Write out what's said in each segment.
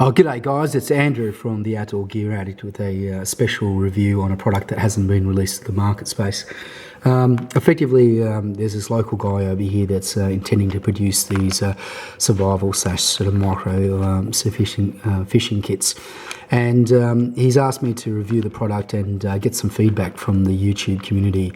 Oh, g'day guys, it's Andrew from the Outdoor Gear Addict with a special review on a product that hasn't been released to the market space. Effectively, there's this local guy over here that's intending to produce these survival / sort of micro sufficient fishing kits. And he's asked me to review the product and get some feedback from the YouTube community.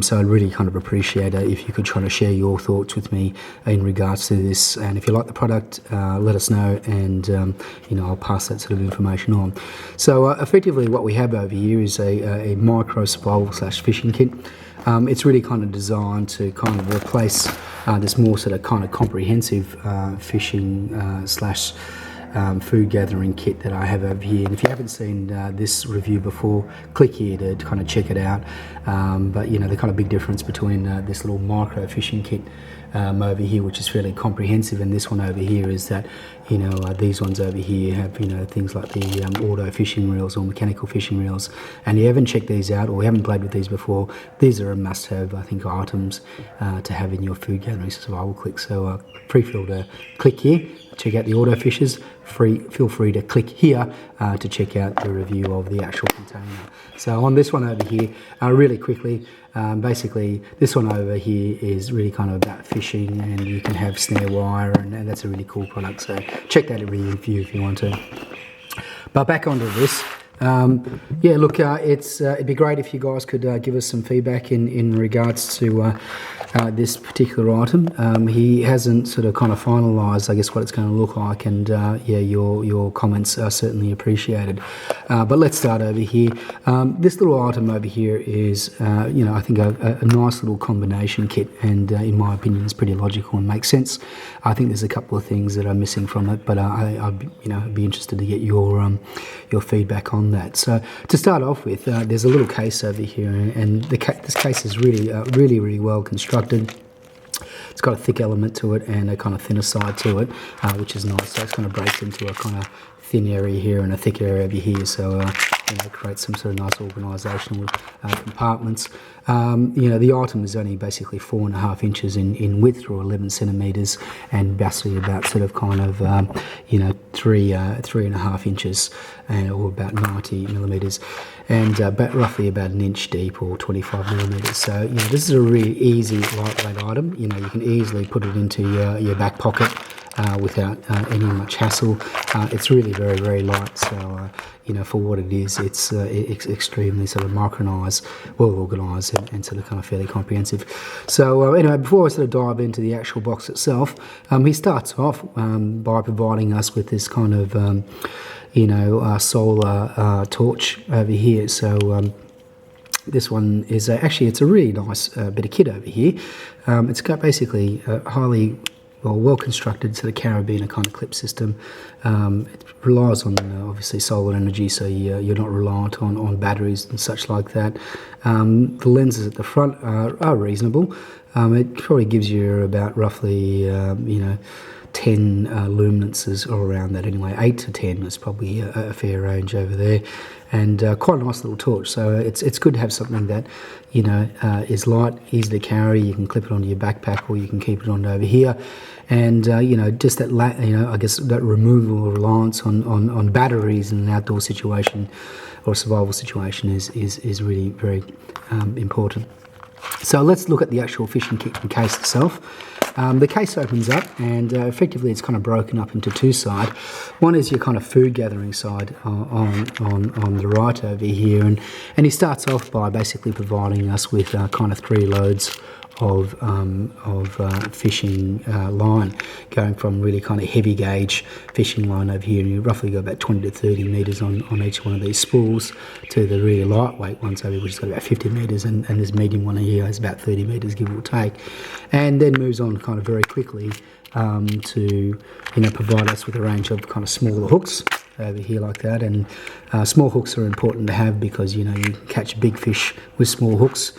So I'd really kind of appreciate it if you could try to share your thoughts with me in regards to this. And if you like the product, let us know, and I'll pass that sort of information on. So effectively, what we have over here is a micro survival / fishing kit. It's really kind of designed to kind of replace this more sort of kind of comprehensive fishing / food gathering kit that I have over here. And if you haven't seen this review before, click here to kind of check it out. But the kind of big difference between this little micro fishing kit over here, which is fairly comprehensive, and this one over here is that these ones over here have things like the auto fishing reels or mechanical fishing reels. And if you haven't checked these out or haven't played with these before, these are a must-have, I think, items to have in your food gathering survival kit. So feel to click here, check out the auto fishers. Feel free to click here to check out the review of the actual container. So on this one over here, really quickly, basically this one over here is really kind of about fishing, and you can have snare wire, and that's a really cool product. So check that review if you want to. But back onto this. It'd be great if you guys could give us some feedback in regards to this particular item. He hasn't sort of kind of finalised, I guess, what it's going to look like, and your comments are certainly appreciated. But let's start over here. This little item over here is, I think a nice little combination kit, and in my opinion, it's pretty logical and makes sense. I think there's a couple of things that are missing from it, but I'd be interested to get your feedback on that. So to start off with, there's a little case over here, and this case is really well constructed. It's got a thick element to it and a kind of thinner side to it, which is nice. So it kind of breaks into a kind of thin area here and a thick area over here, so it creates some sort of nice organisation with compartments. The item is only basically 4.5 inches in width, or 11 centimetres, and basically about sort of kind of 3.5 inches, or about 90 millimetres, and roughly about an inch deep, or 25 millimetres. So this is a really easy lightweight item. You can easily put it into your back pocket without any much hassle. It's really very light, so for what it is, it's extremely sort of micronised, well organised, and sort of kind of fairly comprehensive. So anyway, before I sort of dive into the actual box itself, he starts off by providing us with this kind of solar torch over here. So this one is actually, it's a really nice bit of kit over here. It's got basically highly well constructed sort of carabiner kind of clip system. It relies on obviously solar energy, so you're not reliant on batteries and such like that. The lenses at the front are reasonable. It probably gives you about roughly 10 luminances, or around that anyway. 8 to 10 is probably a fair range over there, and quite a nice little torch. So it's good to have something that is light, easy to carry. You can clip it onto your backpack, or you can keep it on over here, and just that I guess that removal of reliance on batteries in an outdoor situation or survival situation is really very important. So let's look at the actual fishing kit and case itself. The case opens up, and effectively it's kind of broken up into two sides. One is your kind of food gathering side on the right over here, and he starts off by basically providing us with kind of 3 loads of fishing line, going from really kind of heavy gauge fishing line over here, and you roughly go about 20 to 30 metres on each one of these spools, to the really lightweight ones over here, which has got about 50 metres, and this medium one here has about 30 metres, give or take, and then moves on kind of very quickly to provide us with a range of kind of smaller hooks over here like that. And small hooks are important to have, because you can catch big fish with small hooks,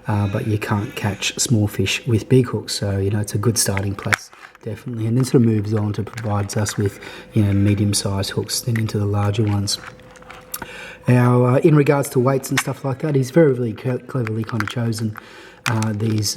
but you can't catch small fish with big hooks. So it's a good starting place, definitely. And then sort of moves on to provides us with medium-sized hooks, then into the larger ones. Now, in regards to weights and stuff like that, he's very cleverly kind of chosen these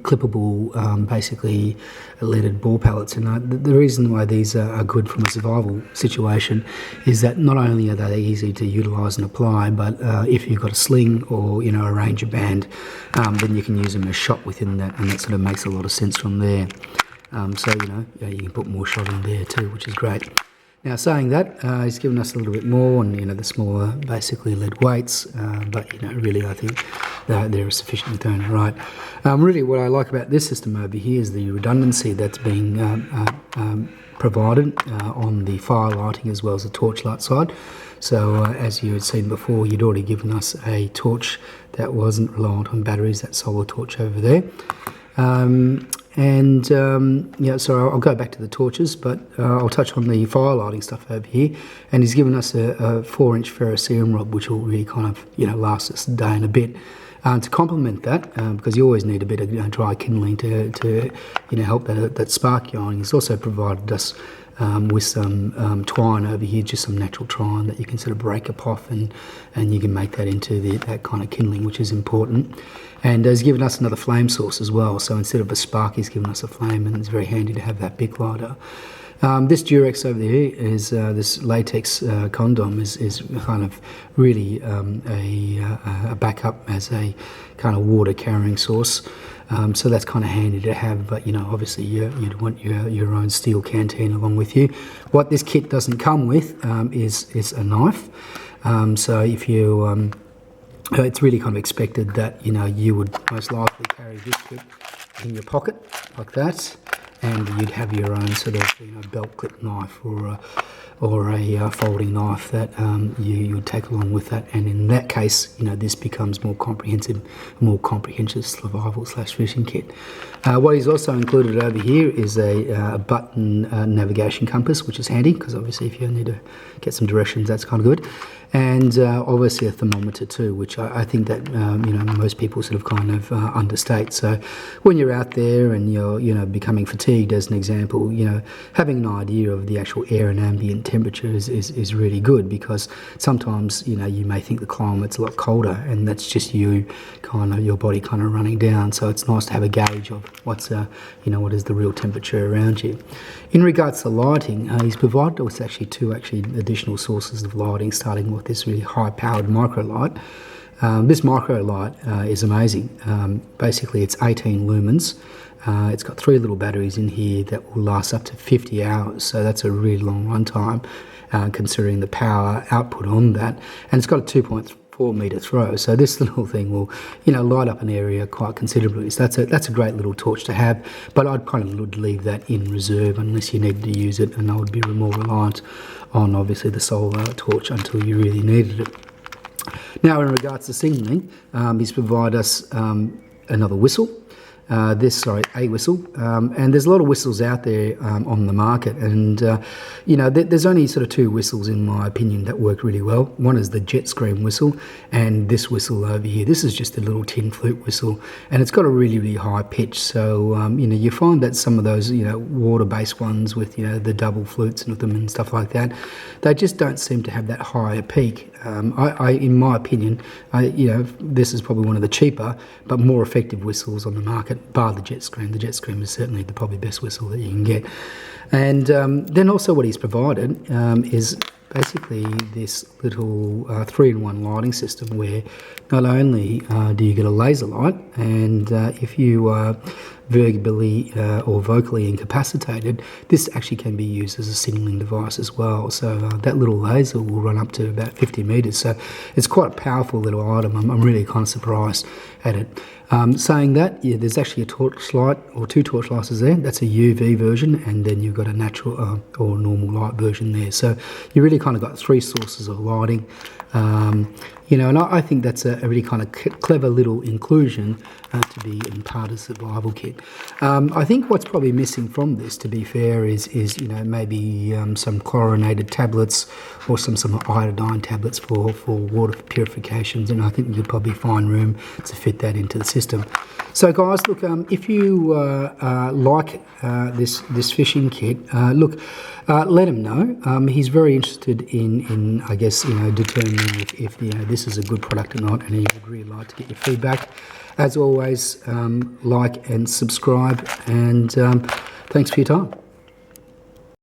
clippable, basically leaded ball pellets. And the reason why these are good from a survival situation is that not only are they easy to utilise and apply, but if you've got a sling or a Ranger band, then you can use them as shot within that, and that sort of makes a lot of sense from there. So you can put more shot in there too, which is great. Now, saying that, he's given us a little bit more on the smaller, basically lead weights, but really I think they're sufficiently thrown right. Really, what I like about this system over here is the redundancy that's being provided on the fire lighting as well as the torch light side. So as you had seen before, you'd already given us a torch that wasn't reliant on batteries, that solar torch over there. So I'll go back to the torches, but I'll touch on the fire lighting stuff over here. And he's given us a 4-inch ferrocerium rod, which will really kind of last us a day and a bit. To complement that, because you always need a bit of dry kindling to help that spark going, he's also provided us with some twine over here, just some natural twine that you can sort of break up off, and you can make that into that kind of kindling, which is important. And he's given us another flame source as well, so instead of a spark, he's given us a flame, and it's very handy to have that big lighter. This Durex over here is this latex condom is kind of really a backup as a kind of water carrying source. So that's kind of handy to have, but obviously you'd want your own steel canteen along with you. What this kit doesn't come with is a knife. So if you it's really kind of expected that you would most likely carry this kit in your pocket like that, and you'd have your own sort of belt clip knife or a folding knife that you would take along with that. And in that case, this becomes more comprehensive survival/fishing kit. What he's also included over here is a button navigation compass, which is handy because obviously if you need to get some directions, that's kind of good. And obviously a thermometer too, which I think that most people sort of kind of understate. So when you're out there and you're becoming fatigued, as an example, having an idea of the actual air and ambient temperature is really good, because sometimes you may think the climate's a lot colder, and that's just your body kind of running down. So it's nice to have a gauge of what is the real temperature around you. In regards to lighting, he's provided us two additional sources of lighting, starting with this really high-powered micro light. This micro light is amazing. Basically, it's 18 lumens. It's got 3 little batteries in here that will last up to 50 hours, so that's a really long runtime considering the power output on that. And it's got a 2.4 metre throw, so this little thing will light up an area quite considerably. So that's a great little torch to have, but I'd kind of leave that in reserve unless you needed to use it, and I would be more reliant on obviously the solar torch until you really needed it. Now, in regards to signaling, he's provided us another whistle. A whistle, and there's a lot of whistles out there on the market, and there's only sort of 2 whistles in my opinion that work really well. One is the jet scream whistle, and this whistle over here. This is just a little tin flute whistle, and it's got a really, really high pitch. So you find that some of those water-based ones with the double flutes with them and stuff like that, they just don't seem to have that higher peak. In my opinion, this is probably one of the cheaper but more effective whistles on the market, bar the jet scream. The jet scream is certainly the probably best whistle that you can get. And then also what he's provided is basically this little 3-in-1 lighting system, where not only do you get a laser light, and if you are verbally or vocally incapacitated, this actually can be used as a signalling device as well. So that little laser will run up to about 50 metres. So it's quite a powerful little item. I'm really kind of surprised at it. Saying that, there's actually a torch light or 2 torch lights there. That's a UV version, and then you've got a natural or normal light version there. So you really kind of got 3 sources of lighting. And I think that's a really kind of clever little inclusion to be in part of survival kit. I think what's probably missing from this, to be fair, is maybe some chlorinated tablets or some iodine tablets for water purifications, and I think you could probably find room to fit that into the system. So guys, look, if you like this fishing kit, let him know. He's very interested in I guess, determining if this is a good product or not, and he would really like to get your feedback. As always, like and subscribe, and thanks for your time.